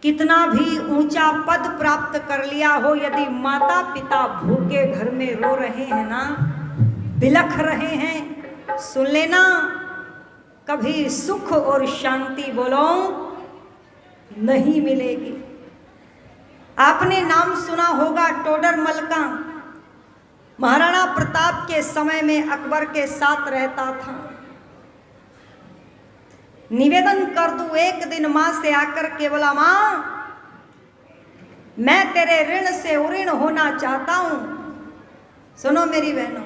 कितना भी ऊंचा पद प्राप्त कर लिया हो, यदि माता पिता भूखे घर में रो रहे हैं ना, बिलख रहे हैं, सुन लेना कभी सुख और शांति बोलो नहीं मिलेगी। आपने नाम सुना होगा टोडरमल का। महाराणा प्रताप के समय में अकबर के साथ रहता था। निवेदन कर दूं, एक दिन मां से आकर के बोला, मां मैं तेरे ऋण से उऋण होना चाहता हूं। सुनो मेरी बहनों,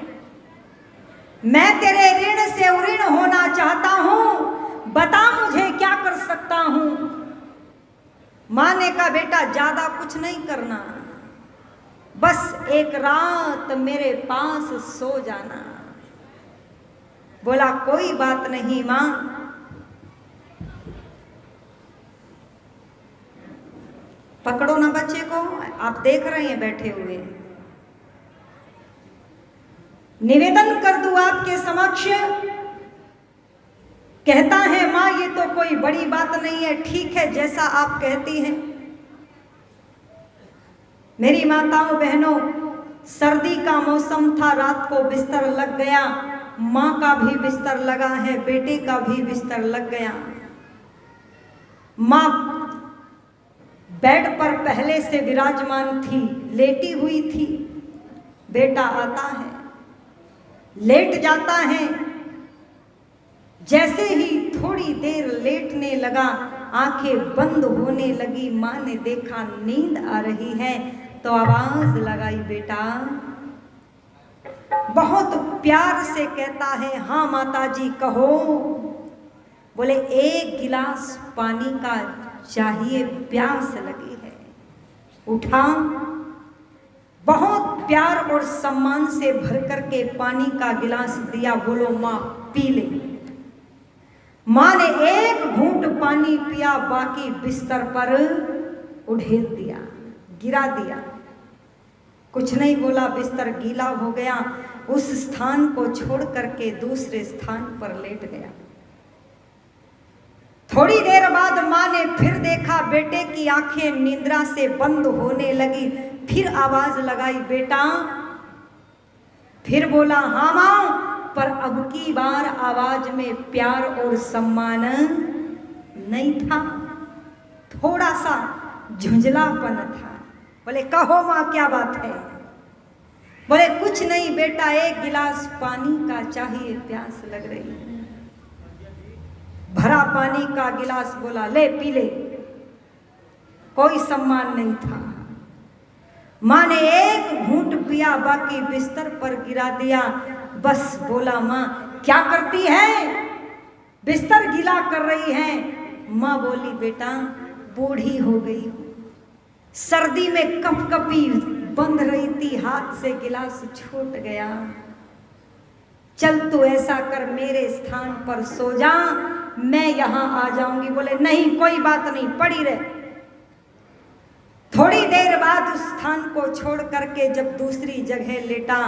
मैं तेरे ऋण से उऋण होना चाहता हूं, बता मुझे क्या कर सकता हूं। मां ने कहा, बेटा ज्यादा कुछ नहीं करना, बस एक रात मेरे पास सो जाना। बोला कोई बात नहीं मां। पकड़ो ना बच्चे को, आप देख रहे हैं बैठे हुए। निवेदन कर दूं आपके समक्ष, कहता है मां ये तो कोई बड़ी बात नहीं है, ठीक है जैसा आप कहती हैं। मेरी माताओं बहनों, सर्दी का मौसम था, रात को बिस्तर लग गया, मां का भी बिस्तर लगा है, बेटे का भी बिस्तर लग गया। मां बेड पर पहले से विराजमान थी, लेटी हुई थी। बेटा आता है, लेट जाता है। जैसे ही थोड़ी देर लेटने लगा, आंखें बंद होने लगी। मां ने देखा नींद आ रही है तो आवाज लगाई, बेटा। बहुत प्यार से कहता है, हाँ माताजी कहो। बोले एक गिलास पानी का चाहिए, प्यास लगी है। उठा, बहुत प्यार और सम्मान से भर करके पानी का गिलास दिया। बोलो मां पी ले। मां ने एक घूंट पानी पिया, बाकी बिस्तर पर उड़ेल दिया, गिरा दिया। कुछ नहीं बोला, बिस्तर गीला हो गया। उस स्थान को छोड़ करके दूसरे स्थान पर लेट गया। थोड़ी देर बाद मां ने फिर देखा, बेटे की आंखें निद्रा से बंद होने लगी। फिर आवाज लगाई, बेटा। फिर बोला, हाँ मां, पर अब की बार आवाज में प्यार और सम्मान नहीं था, थोड़ा सा झुंझलापन था। बोले कहो मां क्या बात है। बोले कुछ नहीं बेटा, एक गिलास पानी का चाहिए, प्यास लग रही है। भरा पानी का गिलास, बोला ले पी ले। कोई सम्मान नहीं था। मां ने एक घूंट पिया, बाकी बिस्तर पर गिरा दिया। बस बोला, मां क्या करती है, बिस्तर गीला कर रही है। मां बोली, बेटा बूढ़ी हो गई हूं, सर्दी में कपकपी बंध रही थी, हाथ से गिलास छूट गया। चल तू ऐसा कर, मेरे स्थान पर सो जा, मैं यहां आ जाऊंगी। बोले नहीं कोई बात नहीं, पड़ी रहे। थोड़ी देर बाद उस स्थान को छोड़ करके जब दूसरी जगह लेटा,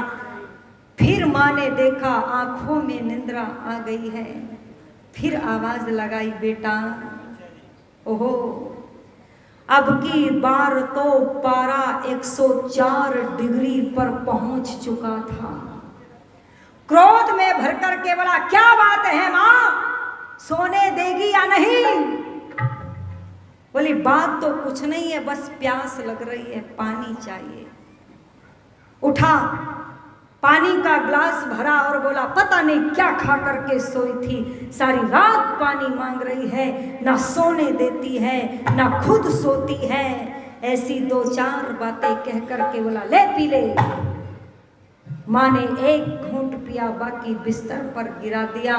फिर मां ने देखा आंखों में निंद्रा आ गई है। फिर आवाज लगाई, बेटा। ओहो, अब की बार तो पारा 104 डिग्री पर पहुंच चुका था। क्रोध में भर करके बोला, क्या बात है मां, सोने देगी या नहीं। बोली बात तो कुछ नहीं है, बस प्यास लग रही है, पानी चाहिए। उठा, पानी का ग्लास भरा और बोला, पता नहीं क्या खा करके सोई थी, सारी रात पानी मांग रही है, ना सोने देती है ना खुद सोती है। ऐसी दो चार बातें कह करके बोला, ले पी ले। मां ने एक घूंट पिया, बाकी बिस्तर पर गिरा दिया।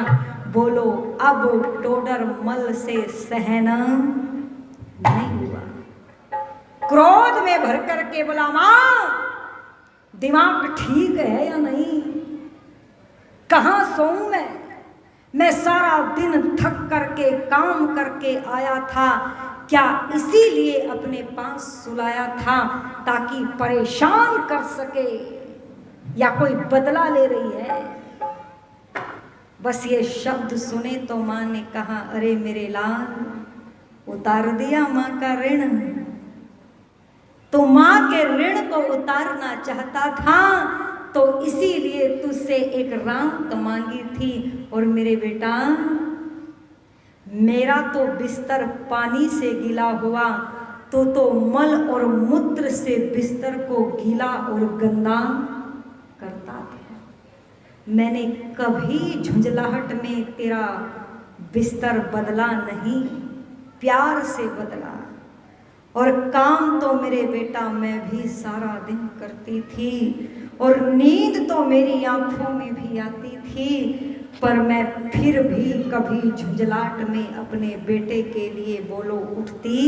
बोलो अब टोडरमल से सहना नहीं हुआ। क्रोध में भर करके बोला, मां दिमाग ठीक है या नहीं, कहां सोऊं मैं सारा दिन थक करके काम करके आया था, क्या इसीलिए अपने पास सुलाया था ताकि परेशान कर सके, या कोई बदला ले रही है। बस ये शब्द सुने तो मां ने कहा, अरे मेरे लाल, उतार दिया माँ का ऋण। तो माँ के ऋण को उतारना चाहता था, तो इसीलिए तुझसे एक रात मांगी थी। और मेरे बेटा, मेरा तो बिस्तर पानी से गीला हुआ, तो मल और मूत्र से बिस्तर को गीला और गंदा करता था। मैंने कभी झुंझलाहट में तेरा बिस्तर बदला नहीं, प्यार से बदला। और काम तो मेरे बेटा मैं भी सारा दिन करती थी, और नींद तो मेरी आंखों में भी आती थी, पर मैं फिर भी कभी झुंझलाहट में अपने बेटे के लिए बोलो उठती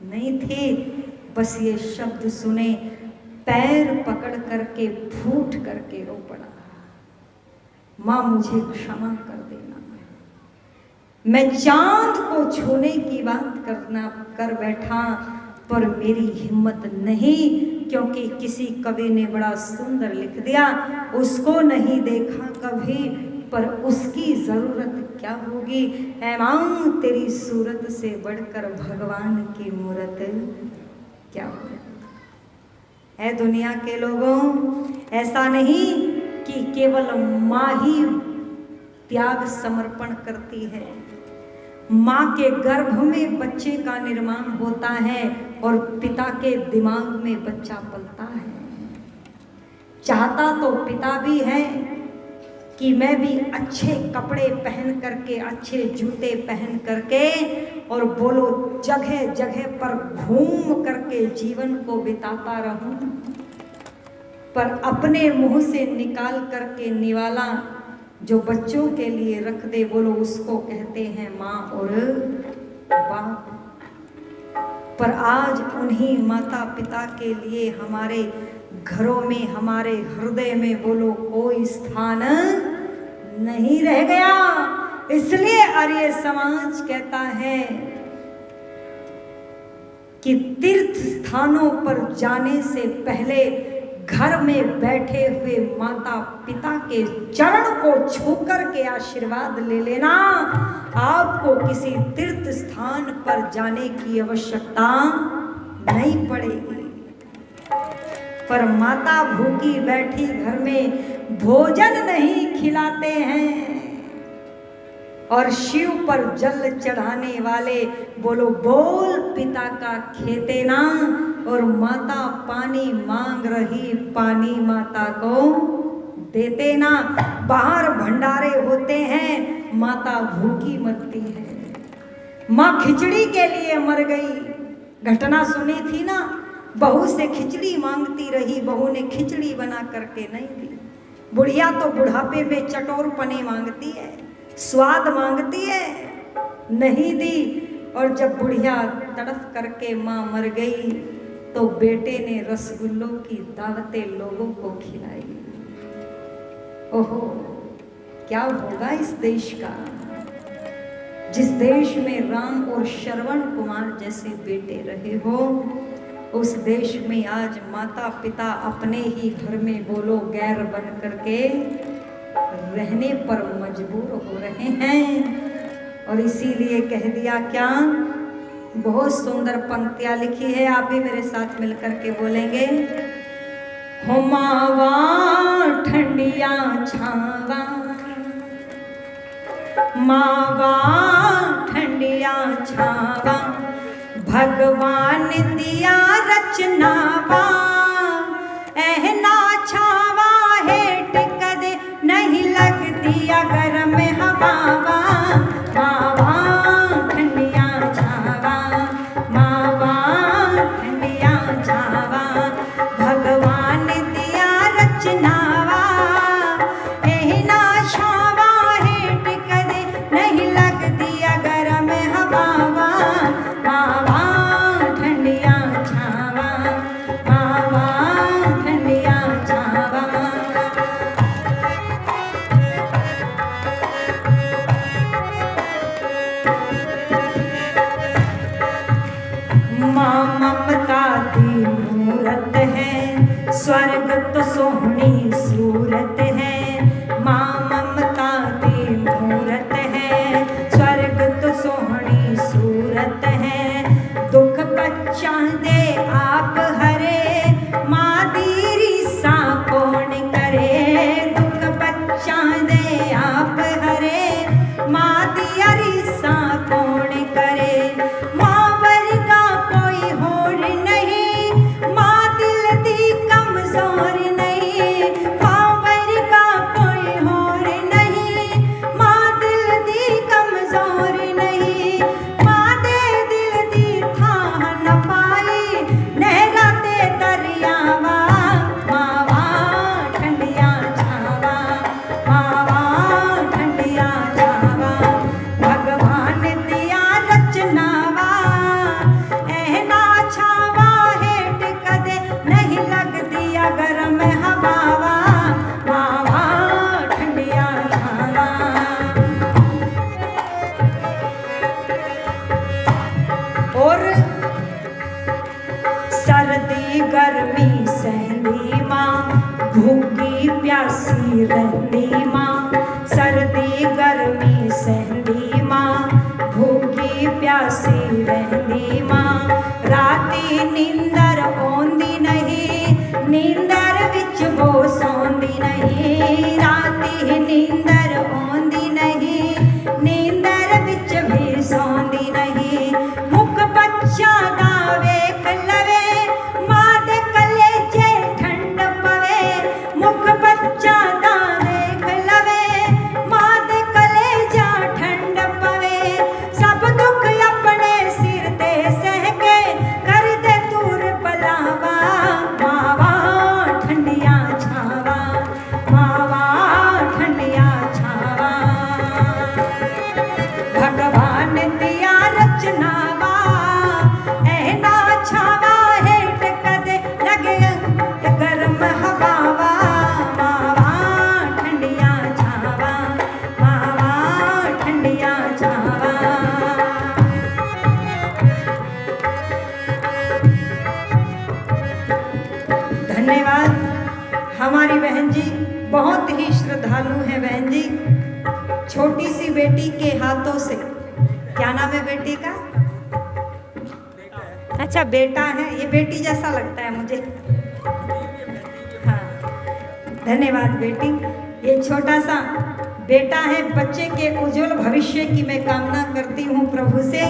नहीं थी। बस ये शब्द सुने, पैर पकड़ करके फूट करके रो पड़ा, माँ मुझे क्षमा कर देना। मैं चांद को छूने की बात कर बैठा, पर मेरी हिम्मत नहीं, क्योंकि किसी कवि ने बड़ा सुंदर लिख दिया, उसको नहीं देखा कभी, पर उसकी जरूरत क्या होगी। ऐ माँ, तेरी सूरत से बढ़कर भगवान की मूरत क्या होगी। ऐ दुनिया के लोगों, ऐसा नहीं कि केवल माँ ही त्याग समर्पण करती है। माँ के गर्भ में बच्चे का निर्माण होता है और पिता के दिमाग में बच्चा पलता है। चाहता तो पिता भी है कि मैं भी अच्छे कपड़े पहन करके, अच्छे जूते पहन करके, और बोलो जगह जगह पर घूम करके जीवन को बिताता रहूं, पर अपने मुंह से निकाल करके निवाला जो बच्चों के लिए रख दे, बोलो उसको कहते हैं माँ और बाप। पर आज उन्हीं माता पिता के लिए हमारे घरों में, हमारे हृदय में बोलो कोई स्थान नहीं रह गया। इसलिए आर्य समाज कहता है कि तीर्थ स्थानों पर जाने से पहले घर में बैठे हुए माता पिता के चरण को छूकर के आशीर्वाद ले लेना। आपको किसी तीर्थ स्थान पर जाने की आवश्यकता नहीं पड़ेगी। पर माता भूखी बैठी घर में भोजन नहीं खिलाते हैं, और शिव पर जल चढ़ाने वाले बोलो बोल पिता का खेते ना, और माता पानी मांग रही, पानी माता को देते ना। बाहर भंडारे होते हैं, माता भूखी मरती है। माँ खिचड़ी के लिए मर गई। घटना सुनी थी ना, बहू से खिचड़ी मांगती रही, बहू ने खिचड़ी बना करके नहीं दी। बुढ़िया तो बुढ़ापे में चटोर पने मांगती है, स्वाद मांगती है, नहीं दी। और जब बुढ़िया तड़फ करके माँ मर गई, तो बेटे ने रसगुल्लों की दावतें लोगों को खिलाई। ओहो, क्या होगा इस देश का, जिस देश में राम और श्रवण कुमार जैसे बेटे रहे हो। उस देश में आज माता पिता अपने ही घर में बोलो गैर बन करके रहने पर मजबूर हो रहे हैं। और इसीलिए कह दिया क्या, बहुत सुंदर पंक्तियां लिखी है, आप भी मेरे साथ मिलकर के बोलेंगे। हो मावा ठंडिया छावा, मावा ठंडिया छावा, भगवान दिया रचनावा, एहना छावा हेठ कदे नहीं लगती अगर में हवावा। मावा ठंडिया छावा, मावा ठंडिया छावा, भगवान दिया रचनावा, एहना छावा हेठ कदे नहीं लगती अगर में हवावा। मावा ठंडिया छावा, प्यासी रहंदी मां, सर्दी गर्मी सहंदी मां, भूखी प्यासी रहंदी मां, राती नींदर आउंदी नहीं, नींदर विच वो सौंदी नहीं, राती नींदर आउंदी नहीं, नींदर विच भी सौंदी नहीं, मुख बच्चा दा वेख लवे, मां दे कलेजे ठंड पवे, मुख बच्चा दा वेख लवे, मां दे कलेजा ठंड पवे, सब दुख अपने सिर ते सह के कर दे दूर बलावा, मावा ठंडिया छावा, मावा ठंडिया छावा, भगवान दिया रचनावा, ऐना छावा हेठ कदे लगे गर्म हवावा, मावा ठंडिया छावा, मावा ठंडिया छावा। धन्यवाद। हमारी बहन जी बहुत ही श्रद्धालु है बहन जी। छोटी सी बेटी के हाथों से, क्या नाम है बेटी का? अच्छा बेटा है, ये बेटी जैसा लगता है मुझे। हाँ धन्यवाद बेटी। ये छोटा सा बेटा है, बच्चे के उज्जवल भविष्य की मैं कामना करती हूँ प्रभु से।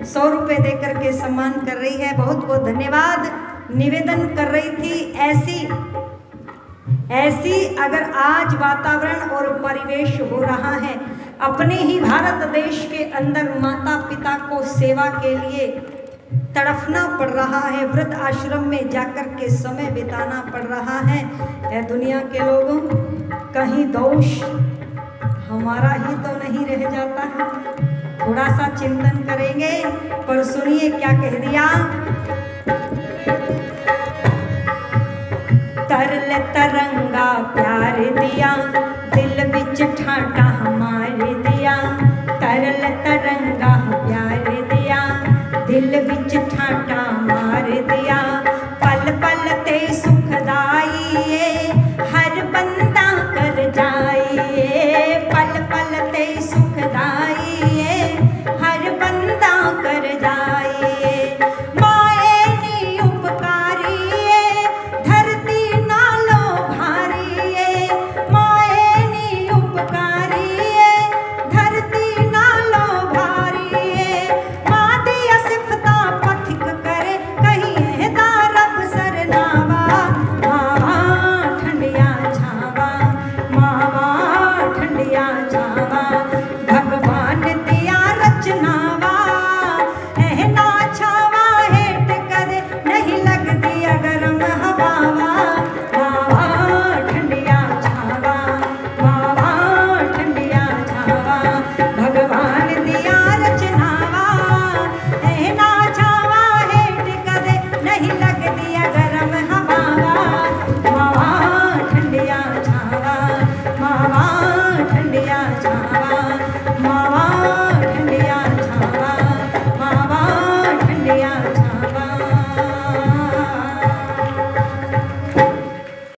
100 रुपये देकर के सम्मान कर रही है, बहुत बहुत धन्यवाद। निवेदन कर रही थी ऐसी अगर आज वातावरण और परिवेश हो रहा है, अपने ही भारत देश के अंदर माता पिता को सेवा के लिए तड़फना पड़ रहा है, वृद्ध आश्रम में जाकर के समय बिताना पड़ रहा है। ए दुनिया के लोगों, कहीं दोष हमारा ही तो नहीं रह जाता है? थोड़ा सा चिंतन करेंगे। पर सुनिए क्या कह दिया। तरल तरंगा प्यार दिया, दिल विच ठाटा हमारे दिया, तरल तरंगा प्यार दिया, दिल